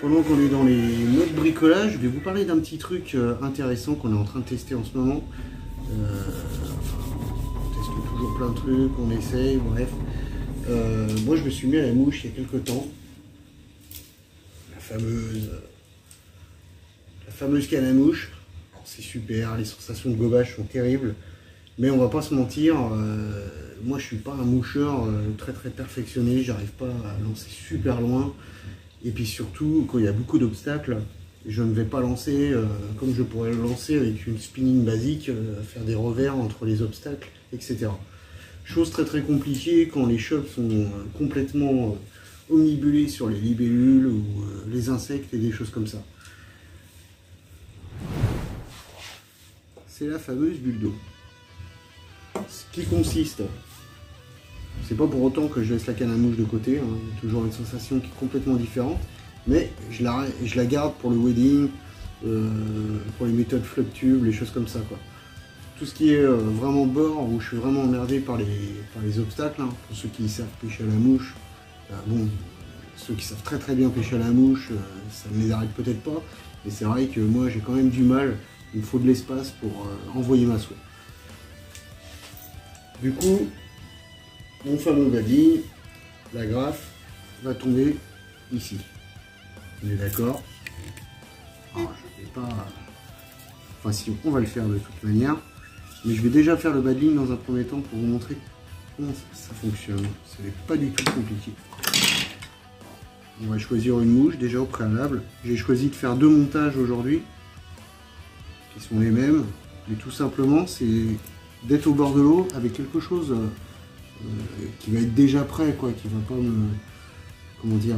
Pendant qu'on est dans les modes bricolage, je vais vous parler d'un petit truc intéressant qu'on est en train de tester en ce moment. On teste toujours plein de trucs, on essaye, bref. Moi je me suis mis à la mouche il y a quelques temps. La fameuse canne à mouche. C'est super, les sensations de gobage sont terribles. Mais on va pas se mentir, moi je suis pas un moucheur très perfectionné, j'arrive pas à lancer super loin. Et puis surtout, quand il y a beaucoup d'obstacles, je ne vais pas lancer comme je pourrais le lancer avec une spinning basique, faire des revers entre les obstacles, etc. Chose très compliquée quand les chocs sont complètement omnibulés sur les libellules ou les insectes et des choses comme ça. C'est la fameuse bulle d'eau. Ce qui consiste, c'est pas pour autant que je laisse la canne à mouche de côté, hein. Il y a toujours une sensation qui est complètement différente, mais je la garde pour le wedding, pour les méthodes flop-tube, les choses comme ça, quoi. Tout ce qui est vraiment bord, où je suis vraiment emmerdé par les obstacles, hein. Pour ceux qui savent pêcher à la mouche, bon, ceux qui savent très bien pêcher à la mouche, ça ne les arrête peut-être pas, mais c'est vrai que moi j'ai quand même du mal, il me faut de l'espace pour envoyer ma soie. Du coup, mon fameux bading, la graffe, va tomber ici. On est d'accord? Je vais pas... Enfin si, on va le faire de toute manière. Mais je vais déjà faire le badling dans un premier temps pour vous montrer comment ça fonctionne. Ce n'est pas du tout compliqué. On va choisir une mouche déjà au préalable. J'ai choisi de faire deux montages aujourd'hui, qui sont les mêmes. Mais tout simplement, c'est d'être au bord de l'eau avec quelque chose qui va être déjà prêt, quoi, qui va pas me, comment dire,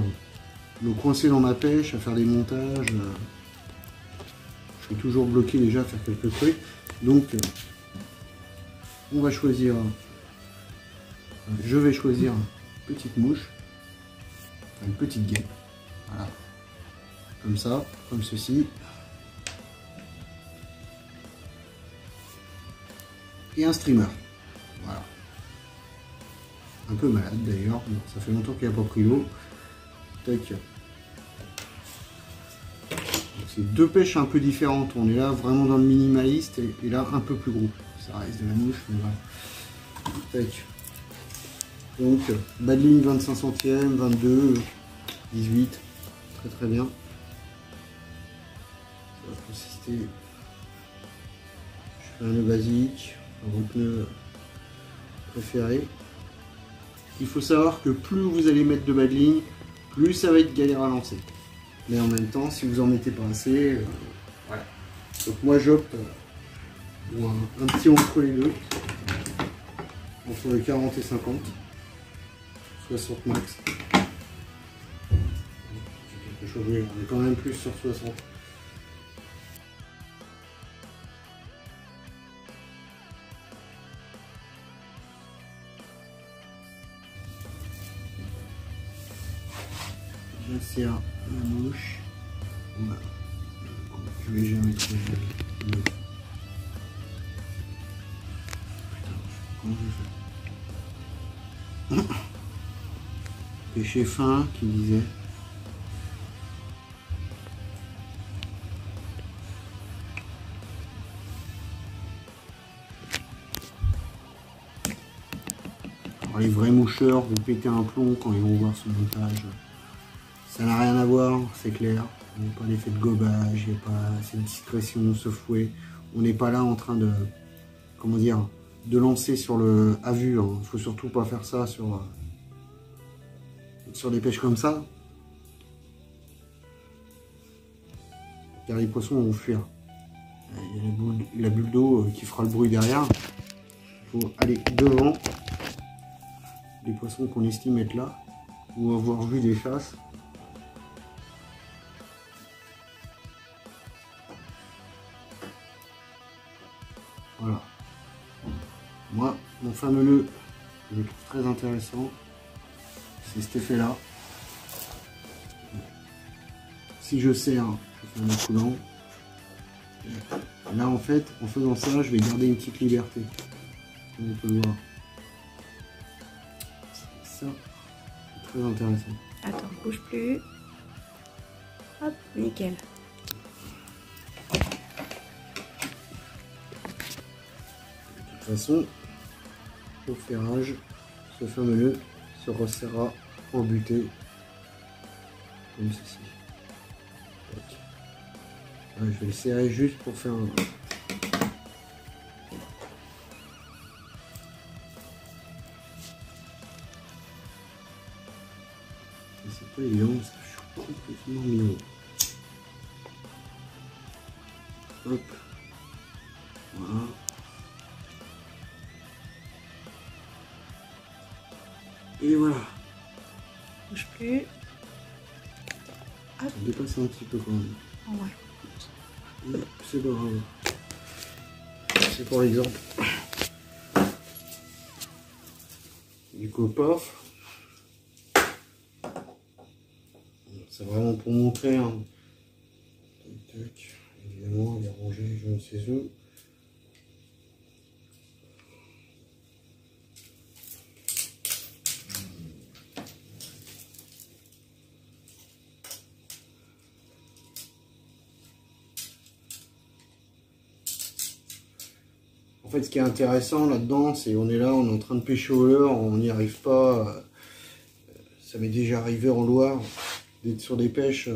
me coincer dans ma pêche à faire des montages. Je suis toujours bloqué déjà à faire quelques trucs. Donc, on va choisir, je vais choisir une petite mouche, une petite guêpe, voilà, comme ça, comme ceci. Et un streamer, voilà. Un peu malade d'ailleurs, ça fait longtemps qu'il n'a pas pris l'eau. Tac. C'est deux pêches un peu différentes, on est là vraiment dans le minimaliste et là un peu plus gros. Ça reste de la mouche, mais voilà. Tac. Donc, badling 25 centièmes, 22, 18, très bien. Ça va consister. Je fais un nœud basique, un nœud préféré. Il faut savoir que plus vous allez mettre de badling, plus ça va être galère à lancer. Mais en même temps, si vous en mettez pas assez, voilà. Donc moi j'opte pour un petit entre les deux, entre le 40 et 50, 60 max. On est quand même plus sur 60. J'insère la mouche. Voilà. Je vais jamais trouver le... Putain, comment je fais? Pêcher fin qui disait. Alors, les vrais moucheurs vont péter un plomb quand ils vont voir ce montage. Ça n'a rien à voir, c'est clair. Il n'y a pas d'effet de gobage, il n'y a pas cette discrétion, ce fouet. On n'est pas là en train de, comment dire, de lancer sur le à vue. Il ne faut surtout pas faire ça sur des pêches comme ça. Car les poissons vont fuir. Il y a la bulle d'eau qui fera le bruit derrière. Il faut aller devant les poissons qu'on estime être là ou avoir vu des chasses. Voilà. Moi, mon fameux nœud, je le trouve très intéressant. C'est cet effet-là. Si je serre, je fais un nœud coulant. Et là, en fait, en faisant ça, je vais garder une petite liberté. Comme on peut le voir. Ça, c'est très intéressant. Attends, bouge plus. Hop, nickel. De toute façon, au ferrage, ce fameux nœud se resserrera en butée comme ceci. Tac. Je vais le serrer juste pour faire un... C'est pas évident parce que je suis complètement mignon. Hop. Voilà. Et voilà. Bouge plus. Ça dépasse un petit peu quand même. Ouais. C'est pas grave. C'est pour l'exemple. Du coup, paf. C'est vraiment pour montrer. Hein. Tac, tac. Évidemment, il est rangé, je ne sais où. En fait, ce qui est intéressant là-dedans, c'est on est là, on est en train de pêcher au leurre, on n'y arrive pas. Ça m'est déjà arrivé en Loire d'être sur des pêches.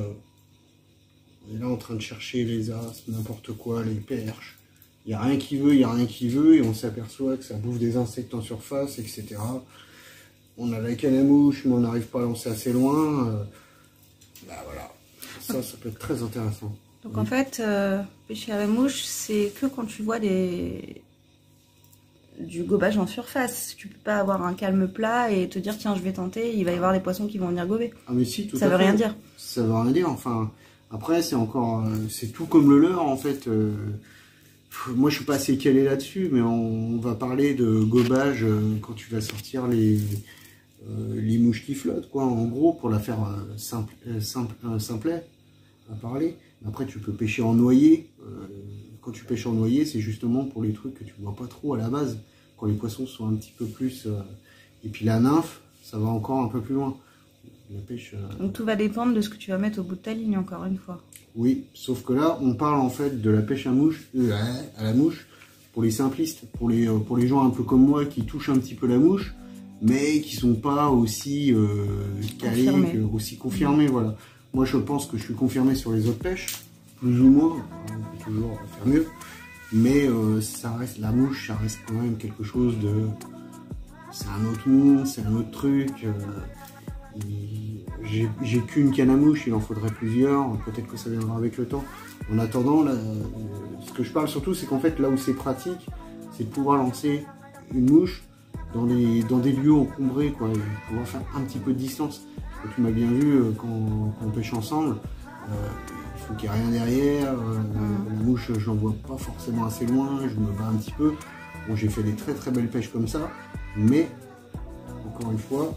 On est là en train de chercher les as, n'importe quoi, les perches. Il n'y a rien qui veut, il n'y a rien qui veut, et on s'aperçoit que ça bouffe des insectes en surface, etc. On a la canne à mouche, mais on n'arrive pas à lancer assez loin. Bah voilà, ça peut être très intéressant. Donc en fait, pêcher à la mouche, c'est que quand tu vois du gobage en surface. Tu peux pas avoir un calme plat et te dire tiens je vais tenter, il va y avoir des poissons qui vont venir gober. Ah mais si, tout ça à veut fait. rien dire. Ça veut rien dire, enfin... Après c'est encore... c'est tout comme le leurre en fait. Moi je suis pas assez calé là-dessus, mais on va parler de gobage quand tu vas sortir les mouches qui flottent, quoi. En gros, pour la faire simplet à parler. Après tu peux pêcher en noyer. Quand tu pêches en noyer, c'est justement pour les trucs que tu vois pas trop à la base, quand les poissons sont un petit peu plus... Et puis la nymphe, ça va encore un peu plus loin. La pêche... Donc tout va dépendre de ce que tu vas mettre au bout de ta ligne, encore une fois. Oui, sauf que là, on parle en fait de la pêche à la mouche, pour les simplistes, pour les gens un peu comme moi qui touchent un petit peu la mouche, mais qui sont pas aussi calés, aussi confirmés, voilà. Moi je pense que je suis confirmé sur les autres pêches, plus ou moins, on peut toujours faire mieux, mais ça reste, la mouche, ça reste quand même quelque chose de... C'est un autre monde, c'est un autre truc. J'ai qu'une canne à mouche, il en faudrait plusieurs, peut-être que ça viendra avec le temps. En attendant, là, ce que je parle surtout, c'est qu'en fait, là où c'est pratique, c'est de pouvoir lancer une mouche dans des lieux encombrés, quoi, et pouvoir faire un petit peu de distance. Et tu m'as bien vu quand on pêche ensemble, il faut qu'il n'y ait rien derrière, la mouche, je l'envoie pas forcément assez loin, je me bats un petit peu. Bon, j'ai fait des très très belles pêches comme ça, mais, encore une fois,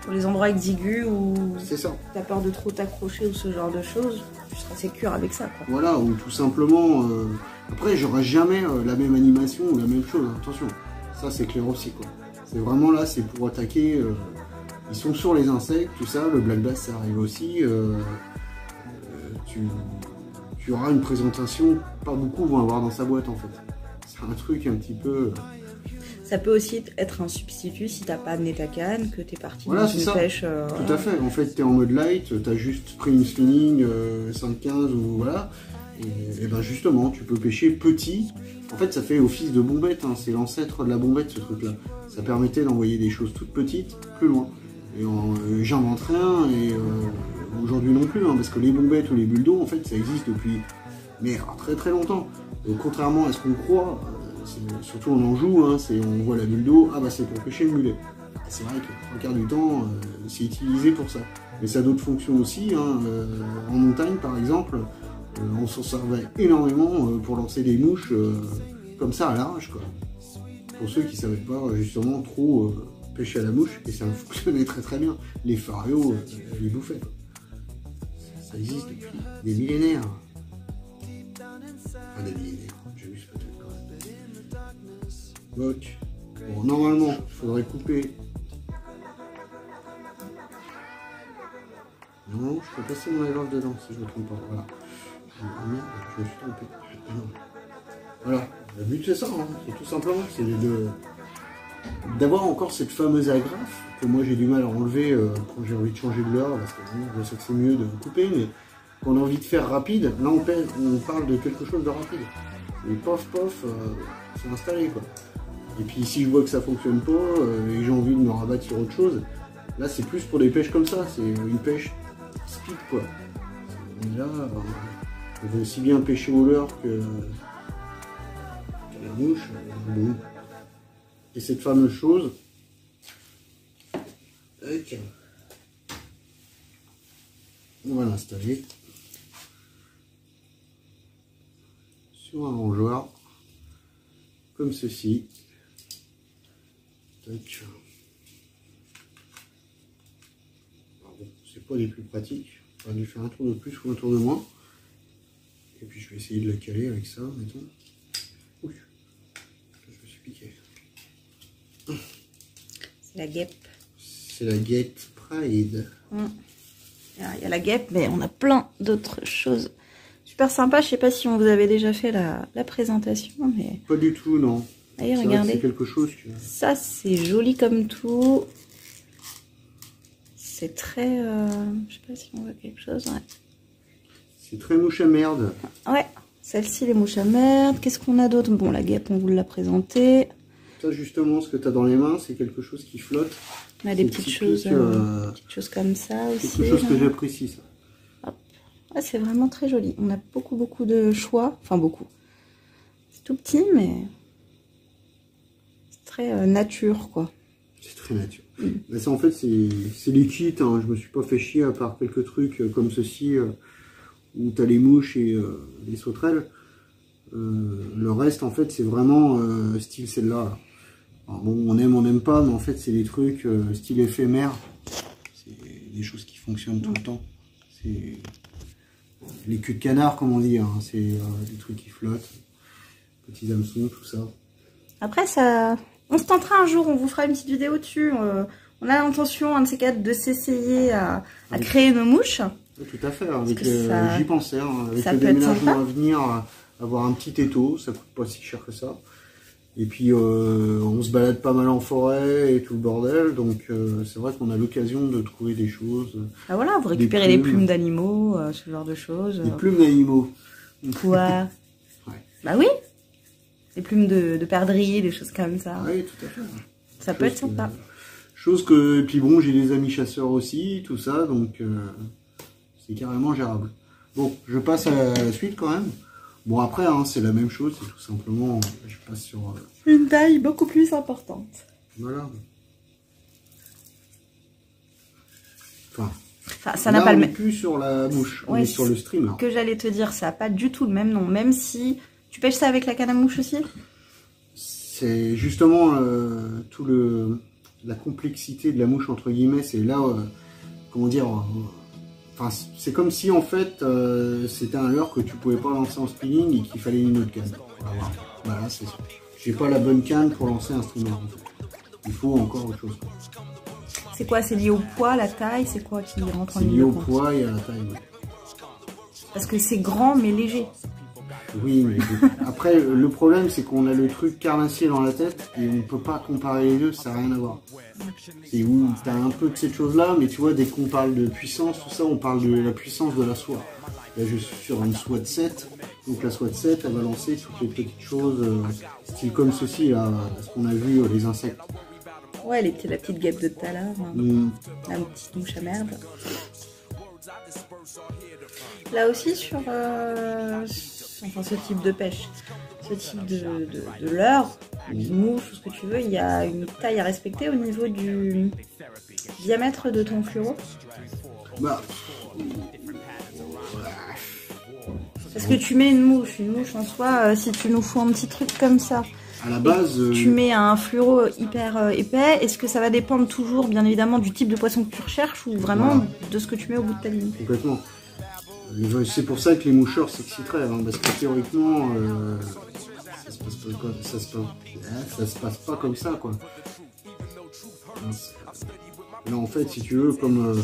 pour les endroits exigus où tu as peur de trop t'accrocher ou ce genre de choses, tu seras sécure avec ça, quoi. Voilà, ou tout simplement... Après, j'aurai jamais la même animation ou la même chose, hein, attention. Ça, c'est clair aussi, quoi. C'est vraiment là, c'est pour attaquer... ils sont sur les insectes, tout ça, le black bass, ça arrive aussi. Tu auras une présentation, pas beaucoup vont avoir dans sa boîte, en fait. C'est un truc un petit peu... Ça peut aussi être un substitut si t'as pas amené ta canne, que t'es parti voilà, dans une pêche. Tout à fait. En fait, t'es en mode light, t'as juste pris une spinning 5-15 ou voilà. Et ben justement, tu peux pêcher petit. En fait, ça fait office de bombette. Hein. C'est l'ancêtre de la bombette, ce truc-là. Ça permettait d'envoyer des choses toutes petites plus loin. Et j'invente rien. Et aujourd'hui non plus, hein, parce que les bombettes ou les bulles d'eau, en fait, ça existe depuis très très longtemps. Contrairement à ce qu'on croit. Surtout on en joue, hein, on voit la bulle d'eau, ah bah c'est pour pêcher le mulet. C'est vrai que le 3 quarts du temps, c'est utilisé pour ça. Mais ça a d'autres fonctions aussi, hein, en montagne par exemple, on s'en servait énormément pour lancer des mouches comme ça à l'arrache, quoi. Pour ceux qui ne savaient pas justement trop pêcher à la mouche, et ça fonctionnait très très bien. Les farios les bouffaient. Ça existe depuis des millénaires. Enfin des millénaires, j'ai vu peut-être. Donc, bon, normalement, il faudrait couper. Non, je peux passer mon agrafe dedans si je ne me trompe pas. Voilà. Ah merde, je me suis trompé. Non. Voilà, le but c'est ça, hein. C'est tout simplement, c'est d'avoir encore cette fameuse agrafe que moi j'ai du mal à enlever quand j'ai envie de changer de leurre, parce que bon, je sais que c'est mieux de couper, mais quand on a envie de faire rapide, là on parle de quelque chose de rapide. Et pof, c'est installé quoi. Et puis si je vois que ça fonctionne pas et j'ai envie de me rabattre sur autre chose, là c'est plus pour des pêches comme ça, c'est une pêche speed quoi. Et là, on veut aussi bien pêcher au leurre que la mouche. Bon. Et cette fameuse chose, okay. On va l'installer sur un rangeoir comme ceci. Tac. Bon, c'est pas les plus pratiques. On va lui faire un tour de plus ou un tour de moins. Et puis je vais essayer de la caler avec ça, mettons. Oui, je me suis piqué. C'est la guêpe. C'est la guêpe Pride. Il y a la guêpe, mais on a plein d'autres choses super sympas. Je sais pas si on vous avait déjà fait la présentation, mais... Pas du tout, non. Allez, regardez. C'est quelque chose que... Ça, c'est joli comme tout. C'est très... je sais pas si on voit quelque chose, ouais. C'est très mouche à merde. Ouais, celle-ci, les mouches à merde. Qu'est-ce qu'on a d'autre? Bon, la guêpe, on vous l'a présenté. Ça, justement, ce que tu as dans les mains, c'est quelque chose qui flotte. On a des petites choses comme ça aussi. Quelque chose que j'apprécie, ça. Hop. Ouais, c'est vraiment très joli. On a beaucoup de choix. Enfin, beaucoup. C'est tout petit, mais c'est très nature, quoi. C'est très nature. Mais ça, en fait, c'est les kits. Hein. Je me suis pas fait chier à part quelques trucs comme ceci, où tu as les mouches et les sauterelles. Le reste, en fait, c'est vraiment style celle-là. Là. Alors bon, on n'aime pas, mais en fait, c'est des trucs style éphémère. C'est des choses qui fonctionnent tout le temps. C'est les culs de canard, comme on dit. Hein. C'est des trucs qui flottent. Petits hameçons, tout ça. Après, ça... on se tentera un jour, on vous fera une petite vidéo dessus. On a l'intention, un de ces quatre, de s'essayer à créer nos mouches. Oui, tout à fait. Avec ça... j'y pensais. Hein. Avec ça le peut être déménagement sympa. à venir, avoir un petit étau, ça coûte pas si cher que ça. Et puis on se balade pas mal en forêt et tout le bordel, donc c'est vrai qu'on a l'occasion de trouver des choses. Ah voilà, vous récupérez des plumes d'animaux, ce genre de choses. Des plumes d'animaux. Quoi? Ouais. Bah oui. Des plumes de perdrix, des choses comme ça. Oui, tout à fait. Ça peut être sympa. Et puis bon, j'ai des amis chasseurs aussi, tout ça, donc c'est carrément gérable. Bon, je passe à la suite quand même. Bon après, hein, c'est la même chose, c'est tout simplement, je passe sur... une taille beaucoup plus importante. Voilà. Enfin, ça n'a pas le même... plus sur la mouche, on est sur le stream. Là. Que j'allais te dire, ça n'a pas du tout le même nom, même si... Tu pêches ça avec la canne à mouche aussi? C'est justement la complexité de la mouche, entre guillemets, c'est là, comment dire... Enfin, c'est comme si en fait c'était un leurre que tu pouvais pas lancer en spinning et qu'il fallait une autre canne. Voilà, c'est ça. J'ai pas la bonne canne pour lancer un streamer en fait. Il faut encore autre chose. C'est quoi? C'est lié au poids, la taille? C'est quoi qui rentre en ligne? C'est lié au poids et à la taille. Ouais. Parce que c'est grand mais léger. Oui, mais après le problème c'est qu'on a le truc carnassier dans la tête et on ne peut pas comparer les deux, ça n'a rien à voir. C'est où tu as un peu de cette chose là, mais tu vois, dès qu'on parle de puissance, tout ça, on parle de la puissance de la soie. Là je suis sur une soie de 7, donc la soie de 7 elle va lancer toutes les petites choses, style comme ceci, là, ce qu'on a vu, les insectes. Ouais, la petite guêpe de tout à l'heure, la petite mouche à merde. Là aussi sur ce type de pêche, ce type de leurre, de mouche, ou ce que tu veux, il y a une taille à respecter au niveau du diamètre de ton fluoro. Bah, parce que tu mets une mouche en soi, si tu nous fous un petit truc comme ça, à la base, tu mets un fluoro hyper épais, est-ce que ça va dépendre toujours bien évidemment du type de poisson que tu recherches ou vraiment de ce que tu mets au bout de ta ligne? Complètement. C'est pour ça que les moucheurs s'exciteraient, hein, parce que théoriquement, ça se passe pas comme ça, quoi. Là, en fait, si tu veux, comme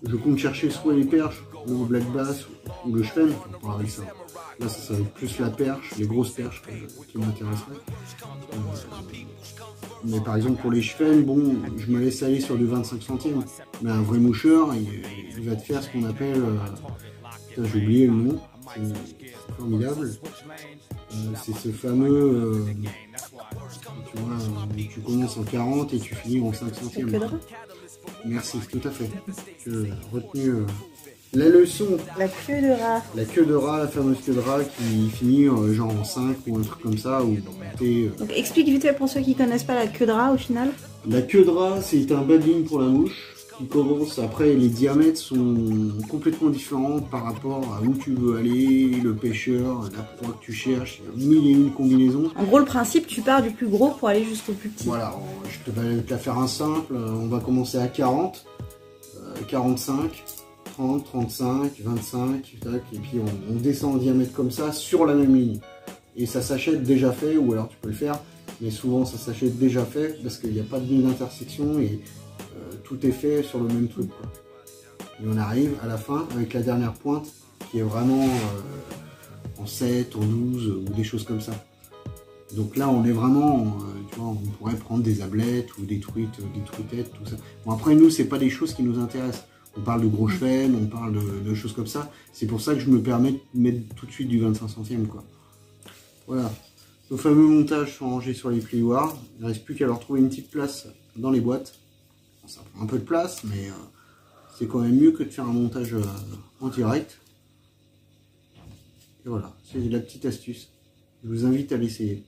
je compte chercher soit les perches, le black bass ou le chêne, on parle avec ça. Là, ça va être plus la perche, les grosses perches qui m'intéresseraient. Mais par exemple, pour les chevens, bon, je me laisse aller sur du 25 centimes. Mais un vrai moucheur, il va te faire ce qu'on appelle... putain, j'ai oublié le nom, c'est formidable. C'est ce fameux... tu vois, tu commences en 40 et tu finis en 5 centimes. Merci, tout à fait. J'ai retenu la leçon. La queue de rat. La queue de rat, la fameuse queue de rat qui finit genre en 5 ou un truc comme ça. Ou Donc explique vite fait pour ceux qui connaissent pas la queue de rat au final. La queue de rat, c'est un badling pour la mouche qui commence. Après, les diamètres sont complètement différents par rapport à où tu veux aller, le pêcheur, la proie que tu cherches. Il y a 1000 et une combinaisons. En gros, le principe, tu pars du plus gros pour aller jusqu'au plus petit. Voilà, je vais te la faire un simple. On va commencer à 40, 45. 30, 35, 25, tac, et puis on descend en diamètre comme ça sur la même ligne. Et ça s'achète déjà fait, ou alors tu peux le faire, mais souvent ça s'achète déjà fait parce qu'il n'y a pas de ligne d'intersection et tout est fait sur le même truc, quoi. Et on arrive à la fin avec la dernière pointe qui est vraiment en 7, en 12 ou des choses comme ça. Donc là on est vraiment, tu vois, on pourrait prendre des ablettes ou des truitettes, tout ça. Bon, après nous c'est pas des choses qui nous intéressent. On parle de gros chevens, on parle de choses comme ça. C'est pour ça que je me permets de mettre tout de suite du 25 centimes, quoi. Voilà. Nos fameux montages sont rangés sur les plioirs. Il ne reste plus qu'à leur trouver une petite place dans les boîtes. Bon, ça prend un peu de place, mais c'est quand même mieux que de faire un montage en direct. Et voilà, c'est la petite astuce. Je vous invite à l'essayer.